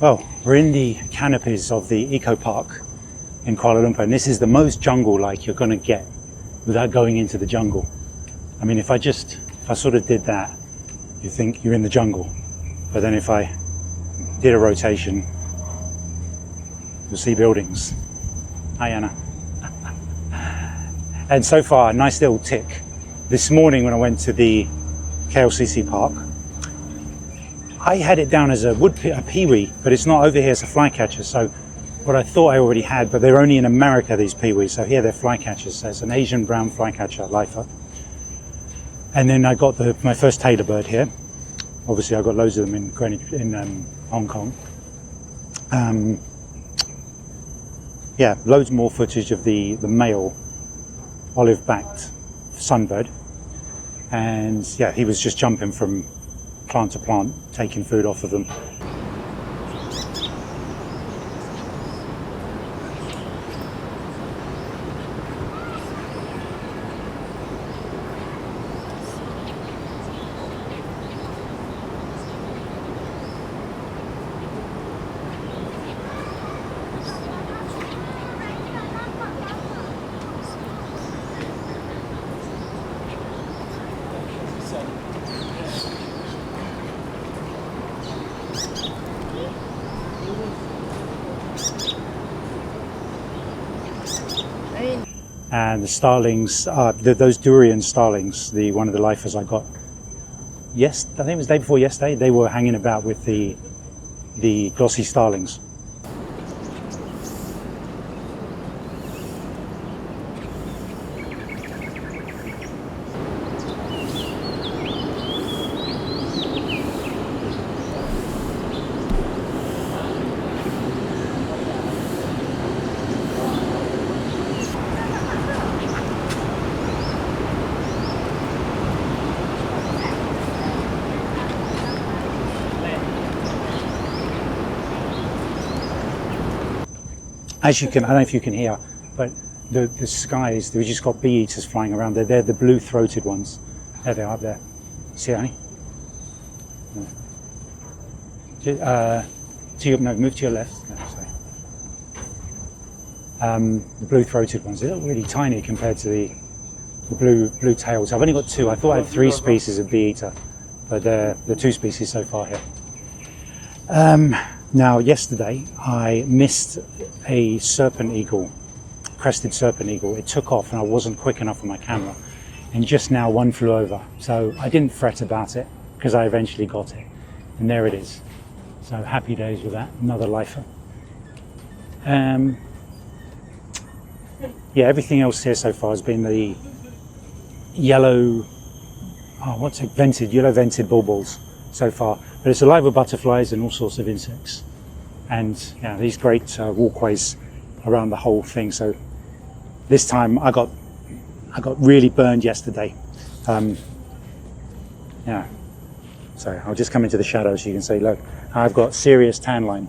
Well, we're in the canopies of the eco park in Kuala Lumpur, and this is the most jungle-like you're going to get without going into the jungle. I mean, if I sort of did that, you think you're in the jungle, but then if I did a rotation, you'll see buildings. Hi, Anna. And so far, a nice little tick. This morning when I went to the KLCC park, I had it down as a peewee, but it's not over here, it's a flycatcher. So what I thought I already had, but they're only in America, these peewees. So here they're flycatchers. So it's an Asian brown flycatcher, lifer. And then I got my first tailor bird here. Obviously I got loads of them in Hong Kong. Yeah, loads more footage of the male olive-backed sunbird. And yeah, he was just jumping from plant to plant, taking food off of them. And the starlings, those durian starlings, one of the lifers I got, I think it was the day before yesterday, they were hanging about with the glossy starlings. As you can, I don't know if you can hear, but the skies, we just got bee eaters flying around. They're the blue-throated ones. There they are up there. See, honey? No. Move to your left. No, sorry. The blue-throated ones, they look really tiny compared to the blue tails. I've only got two. I thought I had 3 species of bee eater, but they're 2 species so far here. Now, yesterday I missed a serpent eagle, crested serpent eagle. It took off and I wasn't quick enough with my camera, and just now one flew over. So I didn't fret about it because I eventually got it, and there it is. So happy days with that, another lifer. Yeah, everything else here so far has been the yellow, yellow vented bulbuls so far. But it's alive with butterflies and all sorts of insects. And yeah, these great walkways around the whole thing. So this time I got really burned yesterday. Yeah, so I'll just come into the shadow so you can see, look, I've got serious tan line.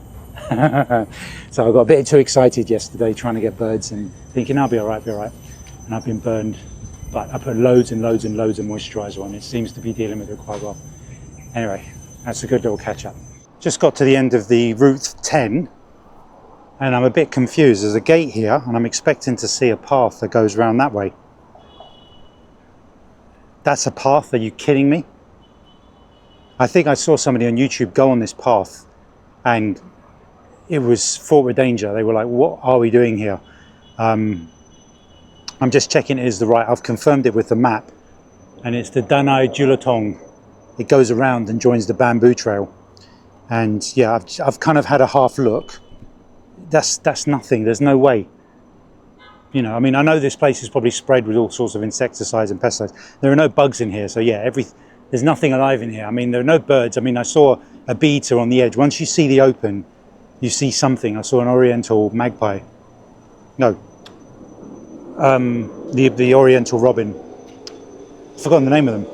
So I got a bit too excited yesterday trying to get birds and thinking I'll be all right. And I've been burned, but I put loads and loads and loads of moisturizer on. It seems to be dealing with it quite well. Anyway, that's a good little catch up. Just got to the end of the Route 10 and I'm a bit confused. There's a gate here and I'm expecting to see a path that goes around that way. That's a path? Are you kidding me? I think I saw somebody on YouTube go on this path and it was fraught with danger. They were like, what are we doing here? I'm just checking it is the right, I've confirmed it with the map, and it's the Danai Julatong. It goes around and joins the bamboo trail. And yeah, I've kind of had a half look. That's nothing, there's no way. You know, I mean, I know this place is probably sprayed with all sorts of insecticides and pesticides. There are no bugs in here, so yeah, there's nothing alive in here. I mean, there are no birds. I mean, I saw a bee eater on the edge. Once you see the open, you see something. I saw an oriental magpie. No, the oriental robin. I've forgotten the name of them.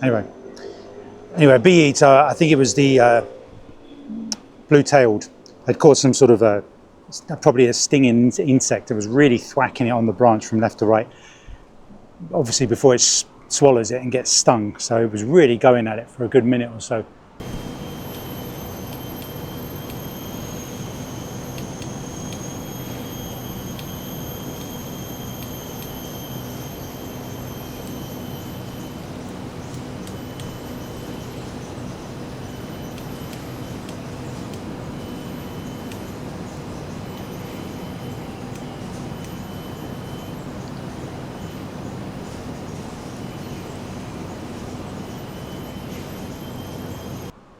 Anyway, bee eater, I think it was the blue-tailed. I'd caught some sort of probably a stinging insect. It was really thwacking it on the branch from left to right, obviously before it swallows it and gets stung. So it was really going at it for a good minute or so.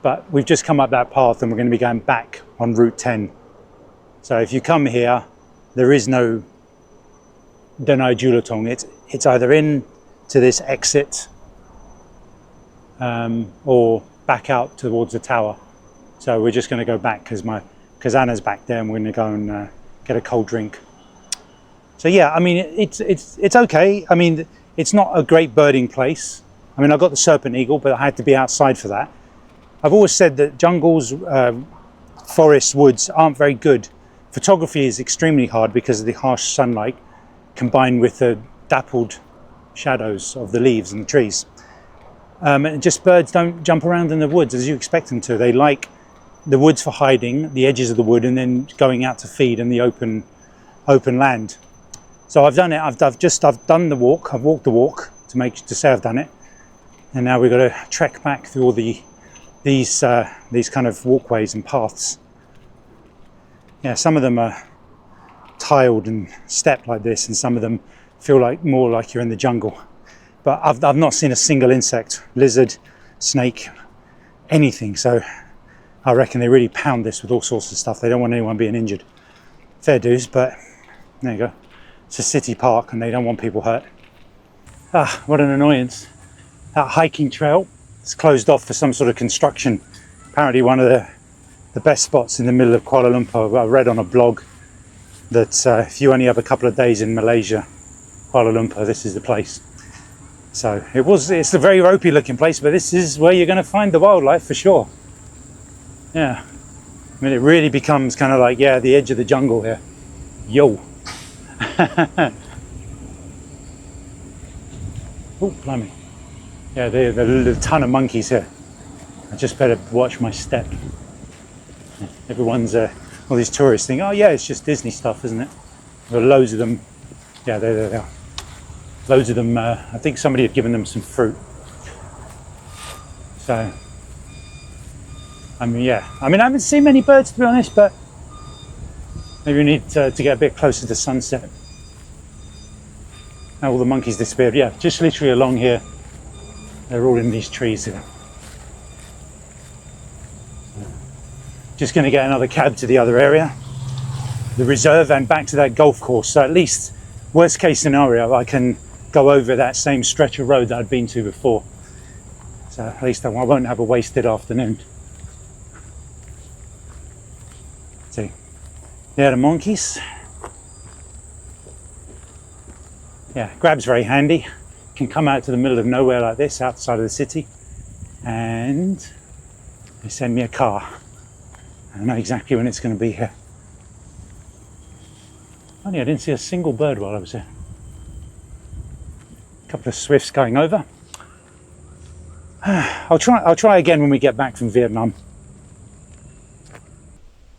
But we've just come up that path and we're going to be going back on Route 10. So if you come here, there is no Danai Julatong. It's either in to this exit or back out towards the tower. So we're just going to go back because Anna's back there and we're going to go and get a cold drink. So yeah, I mean, it's okay. I mean, it's not a great birding place. I mean, I got the serpent eagle, but I had to be outside for that. I've always said that jungles, forests, woods aren't very good. Photography is extremely hard because of the harsh sunlight combined with the dappled shadows of the leaves and the trees. And just birds don't jump around in the woods as you expect them to. They like the woods for hiding, the edges of the wood, and then going out to feed in the open land. So I've done it. I've done the walk. I've walked the walk to say I've done it. And now we've got to trek back through all these kind of walkways and paths. Yeah, some of them are tiled and stepped like this, and some of them feel like more like you're in the jungle. But I've not seen a single insect, lizard, snake, anything. So I reckon they really pound this with all sorts of stuff. They don't want anyone being injured. Fair dues, but there you go. It's a city park and they don't want people hurt. Ah, what an annoyance. That hiking trail, it's closed off for some sort of construction. Apparently one of the best spots in the middle of Kuala Lumpur. I read on a blog that if you only have a couple of days in Malaysia, Kuala Lumpur, this is the place. So it's a very ropey looking place, but this is where you're going to find the wildlife for sure. Yeah, I mean, it really becomes kind of like, yeah, the edge of the jungle here. Yo. Oh, blimey. Yeah, there's a ton of monkeys here. I just better watch my step. Everyone's, all these tourists think, oh yeah, it's just Disney stuff, isn't it? There are loads of them. Yeah, there they are. Loads of them. I think somebody had given them some fruit. So, I mean, yeah. I mean, I haven't seen many birds to be honest, but maybe we need to get a bit closer to sunset. Now all the monkeys disappeared. Yeah, just literally along here. They're all in these trees here. Just going to get another cab to the other area, the reserve, and back to that golf course. So at least, worst case scenario, I can go over that same stretch of road that I'd been to before. So at least I won't have a wasted afternoon. See, there are the monkeys. Yeah, grab's very handy. Can come out to the middle of nowhere like this, outside of the city, and they send me a car. I know exactly when it's going to be here. Funny, I didn't see a single bird while I was here. A couple of swifts going over. I'll try again when we get back from Vietnam.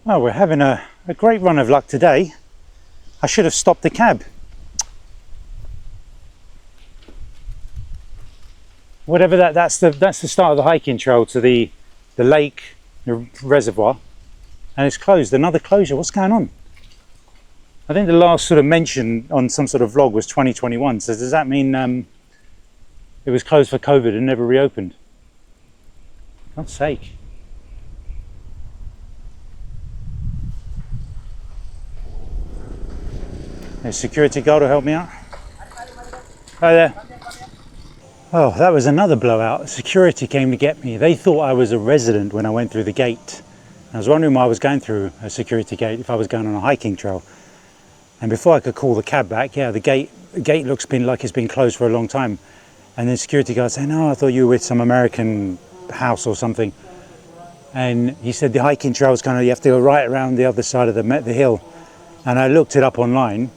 Well, we're having a great run of luck today. I should have stopped the cab. Whatever that's the start of the hiking trail to the lake, the reservoir, and it's closed. Another closure. What's going on? I think the last sort of mention on some sort of vlog was 2021. So does that mean it was closed for COVID and never reopened? For God's sake. There's a security guard who help me out. Hi there. Oh, that was another blowout. Security came to get me. They thought I was a resident when I went through the gate. I was wondering why I was going through a security gate if I was going on a hiking trail. And before I could call the cab back, yeah, the gate looks like it's been closed for a long time. And then security guard saying, "Oh, I thought you were with some American house or something." And he said the hiking trail is kind of, you have to go right around the other side of the hill. And I looked it up online,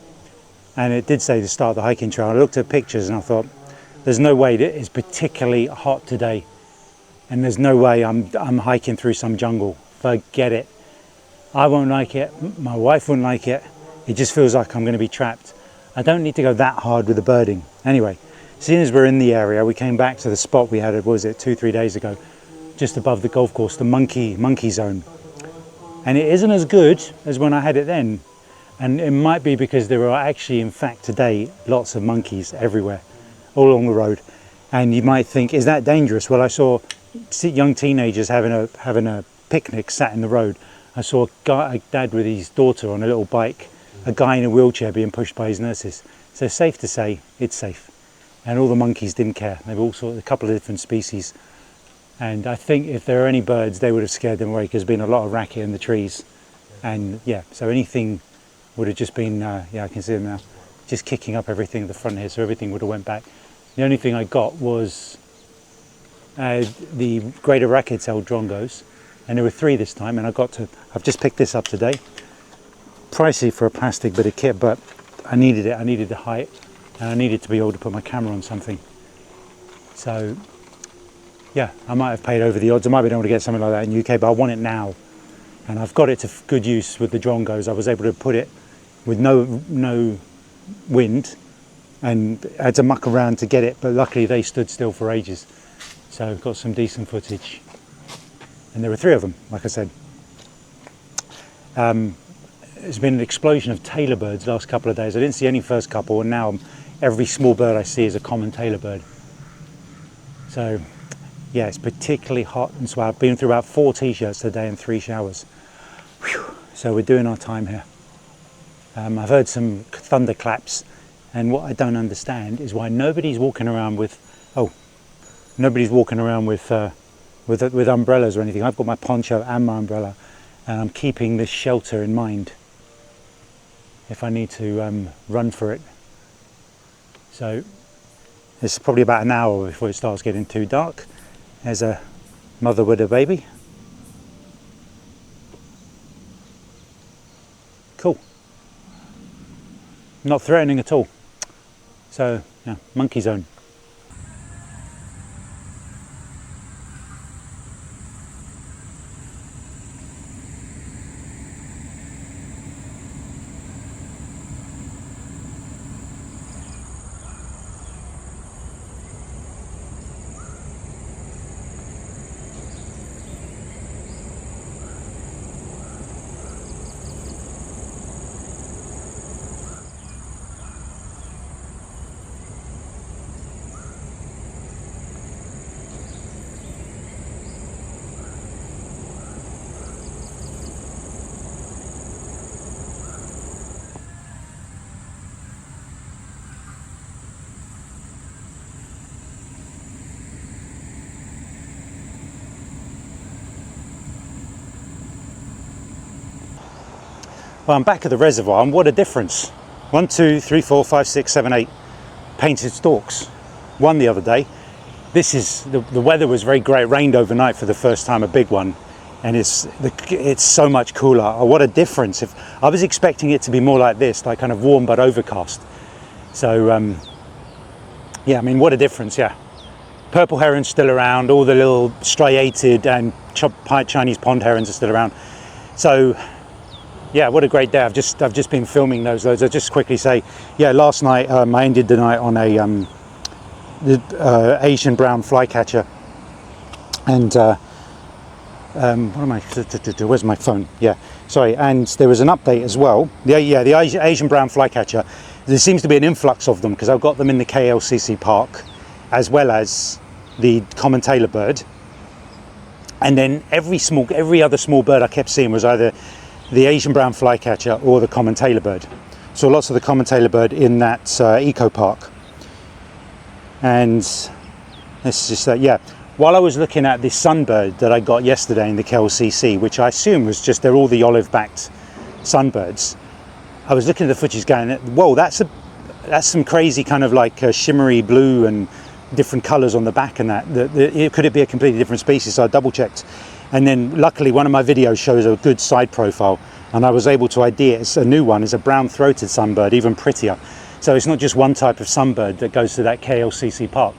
and it did say to start the hiking trail. I looked at pictures and I thought, there's no way that it's particularly hot today, and there's no way I'm hiking through some jungle. Forget it. I won't like it. My wife wouldn't like it. It just feels like I'm going to be trapped. I don't need to go that hard with the birding. Anyway, seeing as we're in the area, we came back to the spot we had, what was it, 2-3 days ago, just above the golf course, the monkey zone. And it isn't as good as when I had it then. And it might be because there are actually, in fact, today, lots of monkeys everywhere, all along the road. And you might think, is that dangerous? Well, I saw young teenagers having a picnic sat in the road. I saw a dad with his daughter on a little bike, a guy in a wheelchair being pushed by his nurses. So safe to say, it's safe. And all the monkeys didn't care. They were all sorts, a couple of different species. And I think if there are any birds, they would have scared them away, because there's been a lot of racket in the trees. And yeah, so anything would have just been, yeah, I can see them now, just kicking up everything at the front here, so everything would have went back. The only thing I got was the greater racket-tailed drongos, and there were 3 this time, and I've just picked this up today. Pricey for a plastic bit of kit, but I needed it. I needed the height, and I needed to be able to put my camera on something. So yeah, I might have paid over the odds. I might be able to get something like that in UK, but I want it now. And I've got it to good use with the drongos. I was able to put it with no wind, and I had to muck around to get it, but luckily they stood still for ages. So I've got some decent footage. And there were 3 of them, like I said. There's been an explosion of tailor birds the last couple of days. I didn't see any first couple, and now every small bird I see is a common tailor bird. So yeah, it's particularly hot and swell. I've been through about 4 t-shirts today and 3 showers. Whew. So we're doing our time here. I've heard some thunderclaps, and what I don't understand is why nobody's walking around with with umbrellas or anything. I've got my poncho and my umbrella, and I'm keeping this shelter in mind if I need to run for it. So it's probably about an hour before it starts getting too dark. There's a mother with a baby. Cool. Not threatening at all. So yeah, monkey zone. Well, I'm back at the reservoir, and what a difference. 1, 2, 3, 4, 5, 6, 7, 8 painted stalks. One the other day. This is, the weather was very great. It rained overnight for the first time, a big one. And it's so much cooler. Oh, what a difference. If I was expecting it to be more like this, like kind of warm but overcast. So, yeah, I mean, what a difference, yeah. Purple herons still around, all the little striated and Chinese pond herons are still around. So, yeah, what a great day. I've just been filming those loads. I'll just quickly say, yeah, last night I ended the night on a Asian brown flycatcher. And what am I, where's my phone? Yeah, sorry. And there was an update as well. The Asian brown flycatcher, there seems to be an influx of them, because I've got them in the KLCC park, as well as the common tailor bird. And then every other small bird I kept seeing was either the Asian brown flycatcher or the common tailor bird. So lots of the common tailor bird in that eco park. And this is just yeah. While I was looking at this sunbird that I got yesterday in the KLCC, which I assume was just, they're all the olive-backed sunbirds, I was looking at the footage going, whoa, that's some crazy kind of like shimmery blue and different colours on the back and that. Could it be a completely different species? So I double checked, and then luckily one of my videos shows a good side profile, and I was able to ID it. It's a new one. It's a brown-throated sunbird, even prettier. So it's not just one type of sunbird that goes to that KLCC park.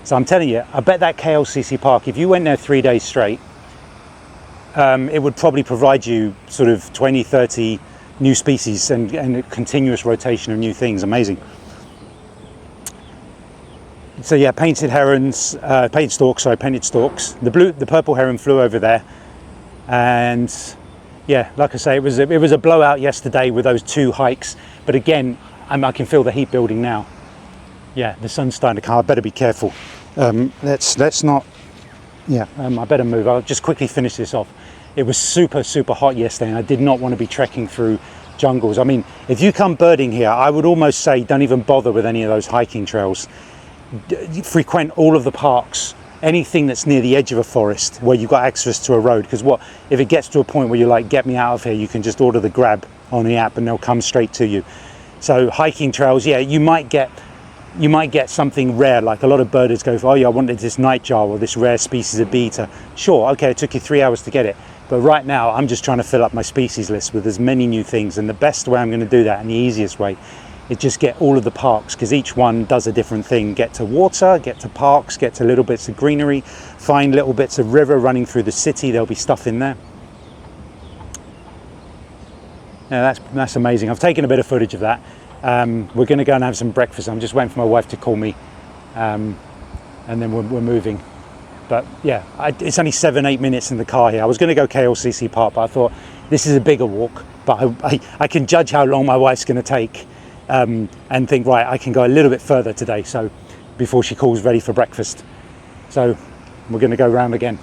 So I'm telling you, I bet that KLCC park, if you went there 3 days straight, it would probably provide you sort of 20, 30 new species and a continuous rotation of new things. Amazing. So yeah, painted herons, painted storks. The purple heron flew over there, and yeah, like I say, it was a blowout yesterday with those 2 hikes. But again, I can feel the heat building now. Yeah, the sun's starting to come. I better be careful. Let's not. Yeah, I better move. I'll just quickly finish this off. It was super hot yesterday, and I did not want to be trekking through jungles. I mean, if you come birding here, I would almost say don't even bother with any of those hiking trails. Frequent all of the parks, anything that's near the edge of a forest where you've got access to a road, because what if it gets to a point where you're like, get me out of here, you can just order the grab on the app and they'll come straight to you. So hiking trails, yeah, you might get something rare, like a lot of birders go for, oh yeah, I wanted this nightjar or this rare species of bee-eater. Sure, okay, it took you 3 hours to get it, but right now I'm just trying to fill up my species list with as many new things, and the best way I'm going to do that, and the easiest way, is just get all of the parks, because each one does a different thing. Get to water, get to parks, get to little bits of greenery, find little bits of river running through the city. There'll be stuff in there. Yeah, that's amazing. I've taken a bit of footage of that. We're going to go and have some breakfast. I'm just waiting for my wife to call me, and then we're moving. But yeah, it's only 7-8 minutes in the car here. I was going to go KLCC Park, but I thought this is a bigger walk, but I can judge how long my wife's going to take. And think, right, I can go a little bit further today, so before she calls ready for breakfast. So we're going to go round again.